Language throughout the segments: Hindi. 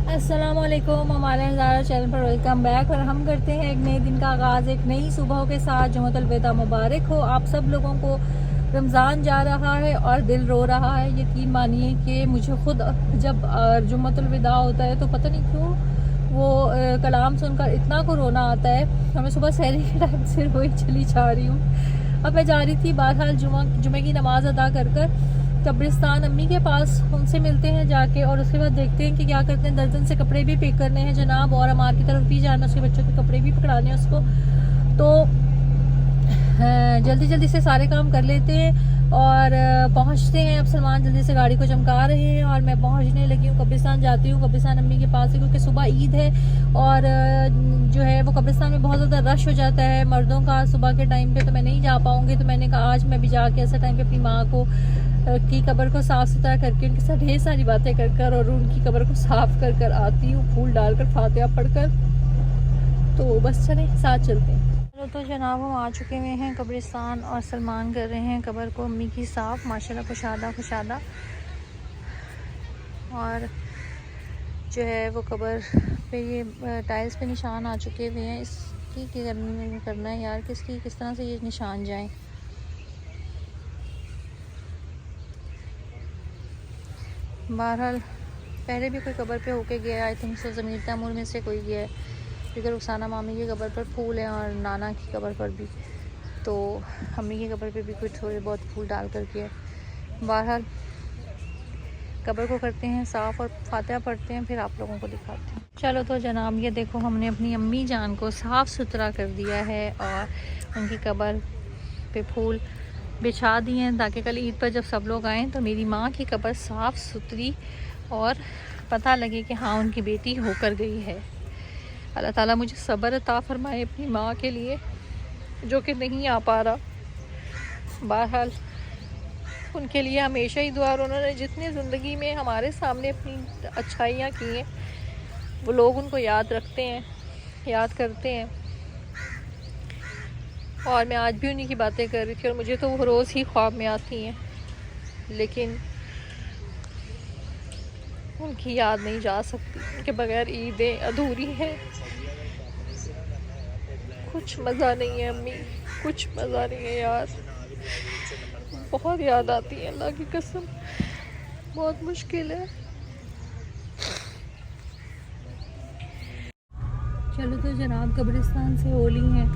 अस्सलामुअलैकुम, हमारे हज़ारा चैनल पर वेलकम बैक। और हम करते हैं एक नए दिन का आगाज़ एक नई सुबह के साथ। जुम्मतुल विदा मुबारक हो आप सब लोगों को। रमज़ान जा रहा है और दिल रो रहा है। यकीन मानिए कि मुझे खुद जब जुम्मतुल विदा होता है तो पता नहीं क्यों वो कलाम सुनकर इतना को रोना आता है। हमें सुबह सहरी के टाइम से रोई चली जा रही हूँ। अब मैं जा रही थी बहरहाल जुमे की नमाज़ अदा कर कब्रिस्तान अम्मी के पास, उनसे मिलते हैं जाके और उसके बाद देखते हैं कि क्या करते हैं। दर्जन से कपड़े भी पिक करने हैं जनाब, और अमार की तरफ भी जाना, उसके बच्चों के कपड़े भी पकड़ाने हैं उसको। तो जल्दी जल्दी से सारे काम कर लेते हैं और पहुंचते हैं। अब सलमान जल्दी से गाड़ी को चमका रहे हैं और मैं पहुंचने लगी हूँ। कब्रिस्तान जाती हूँ, कब्रिस्तान अम्मी के पास है क्योंकि सुबह ईद है और जो है वो कब्रिस्तान में बहुत ज़्यादा रश हो जाता है मर्दों का सुबह के टाइम पे, तो मैं नहीं जा पाऊँगी। तो मैंने कहा आज मैं भी जाके ऐसे टाइम पे अपनी माँ को की कब्र को साफ़ सुथरा करके उनके साथ ढेर सारी बातें कर और उनकी कब्र को साफ़ कर आती हूँ, फूल डालकर फातिहा पढ़कर। तो बस चलें साथ चलते हैं। चलो तो जनाब हम आ चुके हुए हैं कब्रिस्तान और सलमान कर रहे हैं कब्र को अम्मी की साफ़। माशाल्लाह कुशादा कुशादा। और जो है वो कब्र पे ये टाइल्स पे निशान आ चुके हुए हैं। इसकी करना है यार, किस तरह से ये निशान जाएँ। बहरहाल पहले भी कोई कब्र पे होके गया, आई थिंक सो ज़मीर तैमूर में से कोई गया है, क्योंकि रुखसाना मामी की कब्र पर फूल हैं और नाना की कब्र पर भी, तो अम्मी की कब्र पे भी कुछ थोड़े बहुत फूल डाल कर के। बहरहाल कब्र को करते हैं साफ़ और फातिहा पढ़ते हैं, फिर आप लोगों को दिखाते हैं। चलो तो जनाब ये देखो हमने अपनी अम्मी जान को साफ़ सुथरा कर दिया है और उनकी कब्र पे फूल बिछा दिए हैं ताकि कल ईद पर जब सब लोग आएँ तो मेरी माँ की कब्र साफ़ सुथरी और पता लगे कि हाँ उनकी बेटी होकर गई है। अल्लाह ताला मुझे सब्र अता फरमाए अपनी माँ के लिए जो कि नहीं आ पा रहा। बहरहाल उनके लिए हमेशा ही दुआ। और उन्होंने जितनी ज़िंदगी में हमारे सामने अपनी अच्छाइयाँ की हैं वो लोग उनको याद रखते हैं, याद करते हैं। और मैं आज भी उन्हीं की बातें कर रही थी और मुझे तो वो रोज़ ही ख्वाब में आती हैं, लेकिन उनकी याद नहीं जा सकती। उनके बगैर ईदें अधूरी हैं। कुछ मज़ा नहीं है अम्मी, कुछ मज़ा नहीं है यार। बहुत याद आती है, अल्लाह की कसम बहुत मुश्किल है। चलो तो जनाब कब्रिस्तान से हो ली हैं,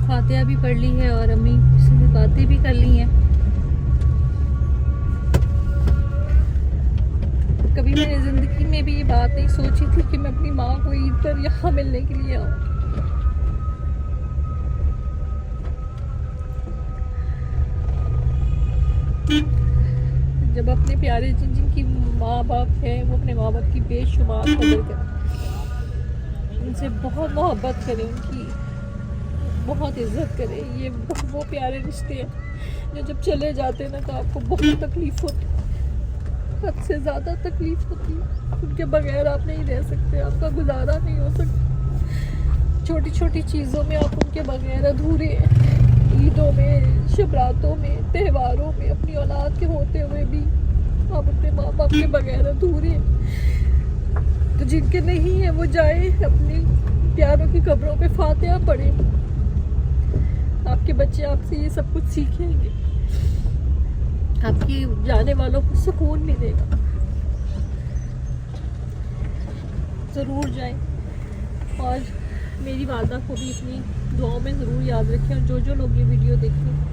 फातिहा भी पढ़ ली है और अम्मी से बातें भी कर ली हैं। कभी मैंने ज़िंदगी में भी ये बात नहीं सोची थी कि मैं अपनी माँ को ईद पर यहाँ मिलने के लिए आऊँ। जब अपने प्यारे जिनकी माँ बाप है वो अपने माँ बाप की बेशुमार कदर करें, उनसे बहुत मोहब्बत करें, उनकी बहुत इज्जत करें। ये वो प्यारे रिश्ते हैं जो जब चले जाते हैं ना तो आपको बहुत तकलीफ़ होती है, हद से ज़्यादा तकलीफ़ होती है। उनके बगैर आप नहीं रह सकते, आपका गुजारा नहीं हो सकता। छोटी छोटी चीज़ों में आप उनके बगैर अधूरे हैं। ईदों में, शबरातों में, त्योहारों में, अपनी औलाद के होते हुए भी आप अपने माँ बाप के बगैर अधूरे हैं। तो जिनके नहीं है वो जाए अपनी प्यारों की कब्रों पे फातिहा पढ़े। आपके बच्चे आपसे ये सब कुछ सीखेंगे, आपकी जाने वालों को सुकून मिलेगा। ज़रूर जाएं और मेरी वालदा को भी अपनी दुआओं में ज़रूर याद रखें। और जो लोग ये वीडियो देखें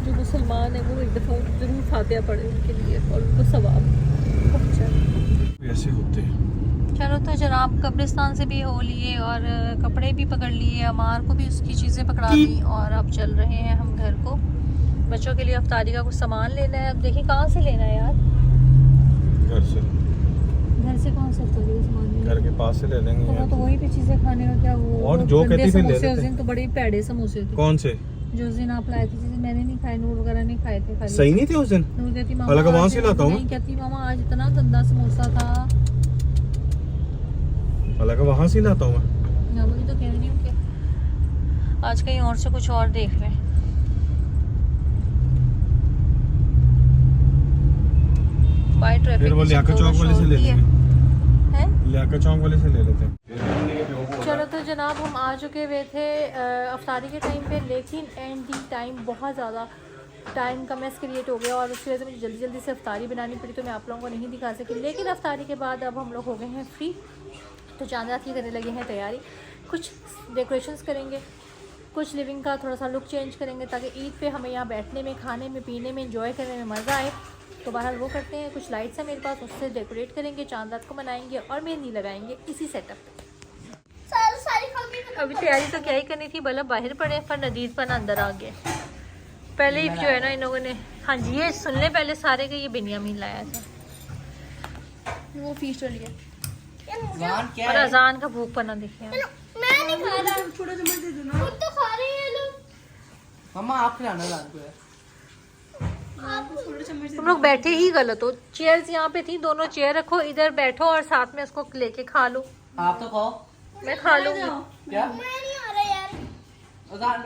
जो मुसलमान है वो एक दफ़ा ज़रूर फातिहा पढ़े उनके लिए और उनको सवाब पहुँचाए। ऐसे होते हैं। चलो तो जनाब कब्रिस्तान से भी हो लिए और कपड़े भी पकड़ लिए, अमार को भी उसकी चीज़ें पकड़ा दी और अब चल रहे हैं हम घर को। बच्चों के लिए अफ्तारी का कुछ सामान लेना है। अब देखिए कहाँ से लेना है यार। घर से कौन सा अफ्तारी का सामान लेना? घर के पास से ले लेंगे। तो वो तो वही पे चीज़ें खाने का क्या वो और जो कहती थी ले लेते। उस दिन तो बड़े पेड़े समोसे थे। कौन से? जो उस दिन आप लाए थे, जिस दिन मैंने नहीं खाए, नूर वगैरह नहीं खाए थे। खाली सही नहीं थे उस दिन। नूर कहती मामा हालांकि वहाँ से लाता हूँ। नहीं कहती मामा आज इतना गंदा समोसा था। हालांकि वहाँ से लाता हूँ मैं। ना वही तो कह रही हूँ कि आज कहीं और से कुछ और देख रहे हैं। बाय ट्रैफिक फिर वो लियाकत चौक वाले से ले लेंगे। हैं मलाका चौक वाले से ले लेते हैं। चलो तो जनाब हम आ चुके हुए थे अफ्तारी के टाइम पे, लेकिन एंड दी टाइम बहुत ज़्यादा टाइम का मैस क्रिएट हो गया और उसकी वजह से मुझे जल्दी जल्दी से अफ्तारी बनानी पड़ी, तो मैं आप लोगों को नहीं दिखा सकी। लेकिन अफ्तारी के बाद अब हम लोग हो गए हैं फ्री, तो चांद रात की करने लगे हैं तैयारी। कुछ डेकोरेशंस करेंगे, कुछ लिविंग का थोड़ा सा लुक चेंज करेंगे ताकि ईद पे हमें यहाँ बैठने में, खाने में, पीने में, एंजॉय करने में मज़ा आए। तो बाहर वो करते हैं, कुछ लाइट्स हैं मेरे पास, उससे डेकोरेट करेंगे, चांद रात को मनाएंगे और मेहंदी लगाएंगे इसी सेटअप पे। अभी तैयारी तो क्या ही करनी थी, बल्ब बाहर पड़े पर नदीद पन अंदर आ गए। पहले ही जो है ना इन लोगों ने, हाँ जी ये सुन ले पहले सारे का, ये बिन्यामीन लाया था वो फीस लिया और अजान का भूख पना देखिए। मैं नहीं खा रहा, छोटा चम्मच दे दो ना। खुद तो खा रहे हैं लोग। मम्मा आप खिलाना रात को यार। आप छोटा चम्मच तुम लोग बैठे ही गलत हो, चेयर्स यहाँ पे थी, दोनों चेयर रखो, इधर बैठो और साथ में उसको लेके खा लो। आप तो खाओ। मैं खा लूंगी। क्या मैं नहीं आ रहा यार।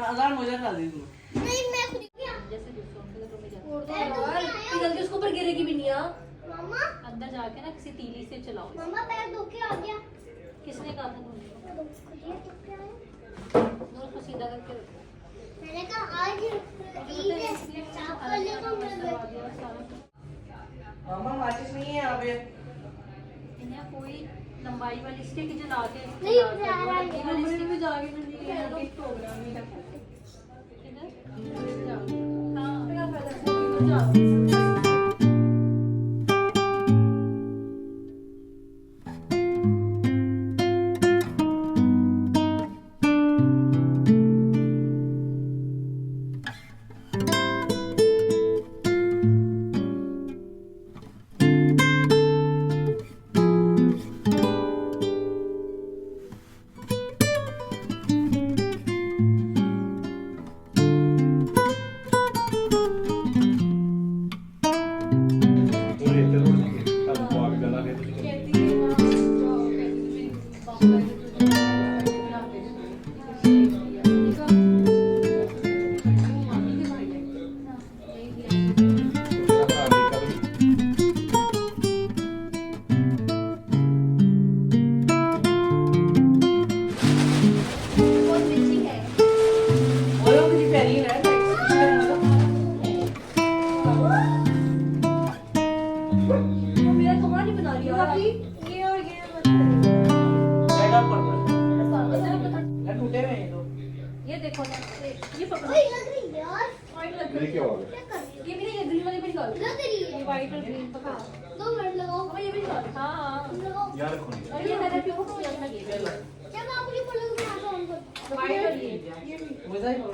अजान मुझे खा दी तू। नहीं मैं खुद जल्दी उसके ऊपर गिरेगी बिनिया। मम्मा अंदर जाके ना किसी तीली से चलाओ। मम्मा पैर धो के आ गया। किसने कहा था तुमने? को सीधा करके रखो। मैंने कहा आज ईद है, साफ कर ले तो मैं मम्मा माचिस नहीं है यहाँ पे। इन्हें कोई लंबाई वाली स्टिक जला के नहीं मुझे आ रहा है। हमने भी जाके नहीं प्रोग्राम में ये देखो ना, ये पकड़ो। ओए लग रही है यार। वाइट लग ये क्या हो गया? क्या कर रही है? ये भी नहीं, ये ग्रीन वाली भी निकालो। लग रही है। ये वाइट और ग्रीन पकड़ो। 2 मिनट लगाओ। अब ये भी निकालो। हाँ हाँ। लगाओ। यार रखो और ये कलर भी हो तो ये लगे। जब आप मुझे बोलोगे मैं आता हूं। वाइट और ये मजा ही हो।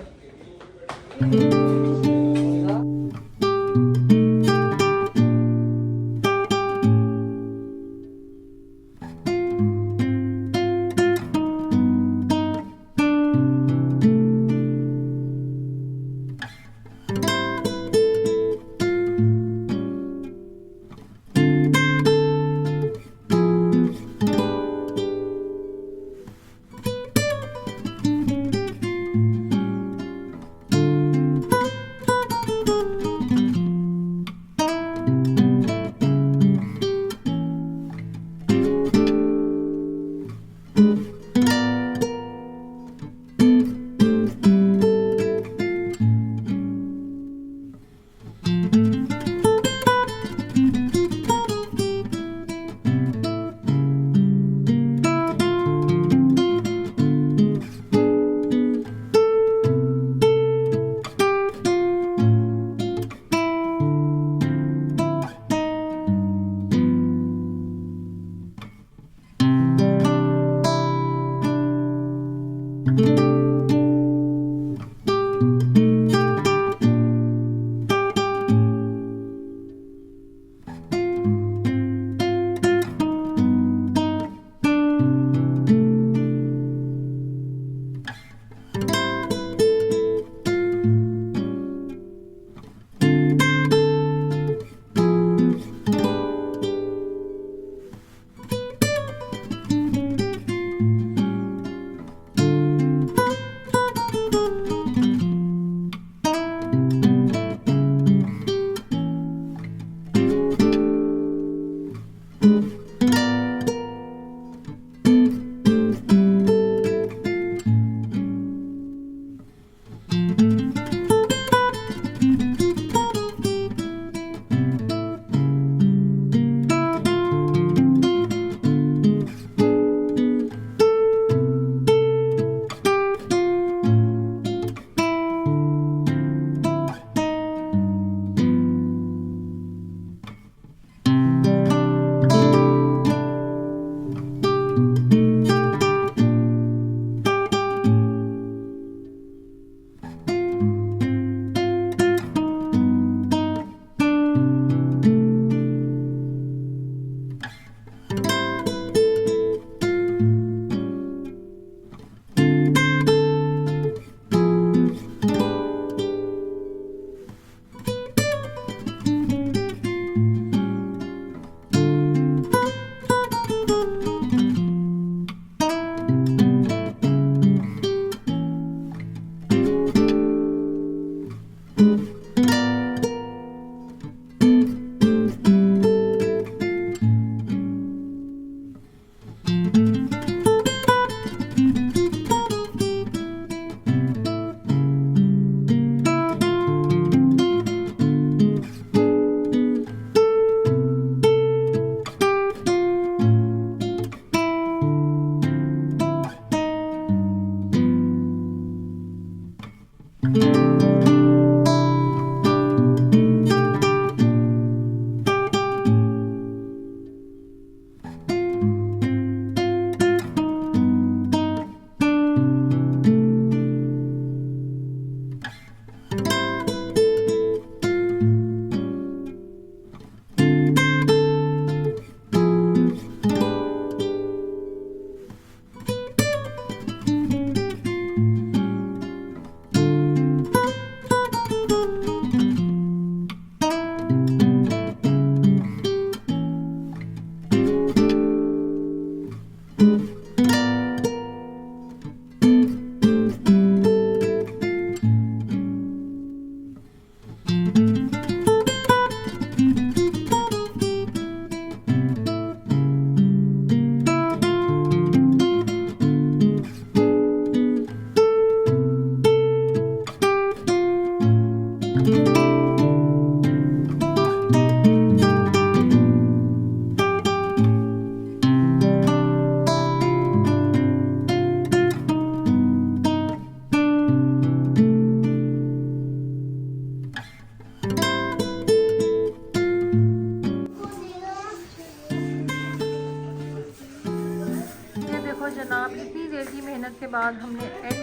जनाब, इतनी देर की मेहनत के बाद हमने एंड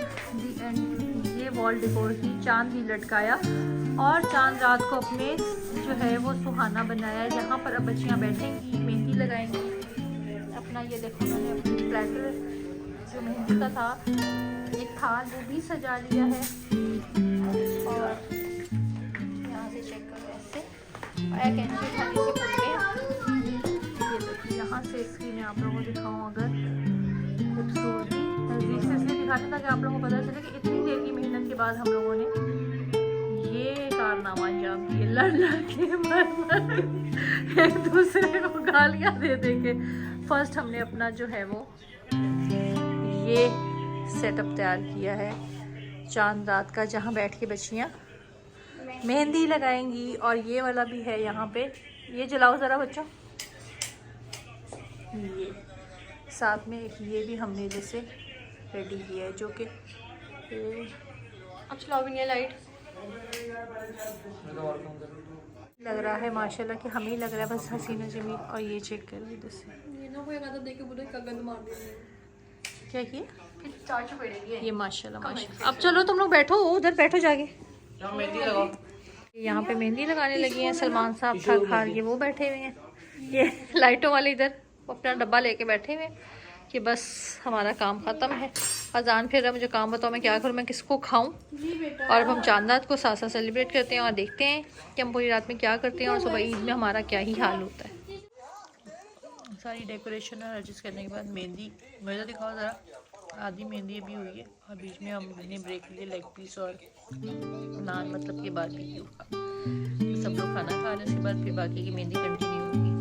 ये वॉल डेकोर की चांद भी लटकाया और चांद रात को अपने जो है वो सुहाना बनाया। यहाँ पर अब बच्चियाँ बैठेंगी, मेहंदी लगाएंगी। अपना ये देखो मैंने अपनी प्लेटर जो मेहंदी का था, एक थाल वो भी सजा लिया है। और यहाँ से चेक करो ऐसे कैंची खाली से खुल के यहाँ से स्क्रीन में आप लोगों को दिखाऊँ अगर खूबसूरती नज़दीक से इसलिए दिखाते ताकि आप लोगों को पता चले कि इतनी देर की मेहनत के बाद हम लोगों ने ये कारनामा अंजाम दिए, लड़ के मर एक दूसरे को गालियाँ दे के। फर्स्ट हमने अपना जो है वो ये सेटअप तैयार किया है चांद रात का, जहाँ बैठ के बच्चियाँ मेहंदी लगाएंगी। और ये वाला भी है यहाँ पे, ये जलाओ ज़रा बच्चों। ये साथ में एक ये भी हमने जैसे रेडी किया है, जो कि अब चलाओ भी नहीं है लाइट। लग रहा है माशाल्लाह कि हमें ही लग रहा है बस हसीना जमील। और ये चेक करो इधर से, ये ना कोई अगर देख के बोले का गंद मार देंगे। क्या किया फिर चार्ज पड़ेगी। ये माशाल्लाह माशाल्लाह। अब चलो तुम लोग बैठो, उधर बैठो जाके। मेहंदी लगाओ। यहाँ पे मेहंदी लगाने लगी हैं सलमान साहब, था खार ये वो बैठे हुए हैं, ये लाइटों वाले इधर अपना डब्बा लेके बैठे हुए हैं कि बस हमारा काम ख़त्म है। अजान फिर रहा, मुझे काम बताओ मैं क्या करूँ, मैं किसको खाऊं। और अब हम चांद रात को साथ साथ सेलिब्रेट करते हैं और देखते हैं कि हम पूरी रात में क्या करते हैं और सुबह ईद में हमारा क्या ही हाल होता है। सारी डेकोरेशन और एडजस्ट करने के बाद मेहंदी मुझे दिखाओ ज़रा। आधी मेहंदी अभी हुई है और बीच में हमने ब्रेक लिए लेग पीस और नान, मतलब कि बारबेक्यू का। सब लोग खाना खा रहे हैं, उसके बाद फिर बाकी की मेहंदी कंटिन्यू होगी।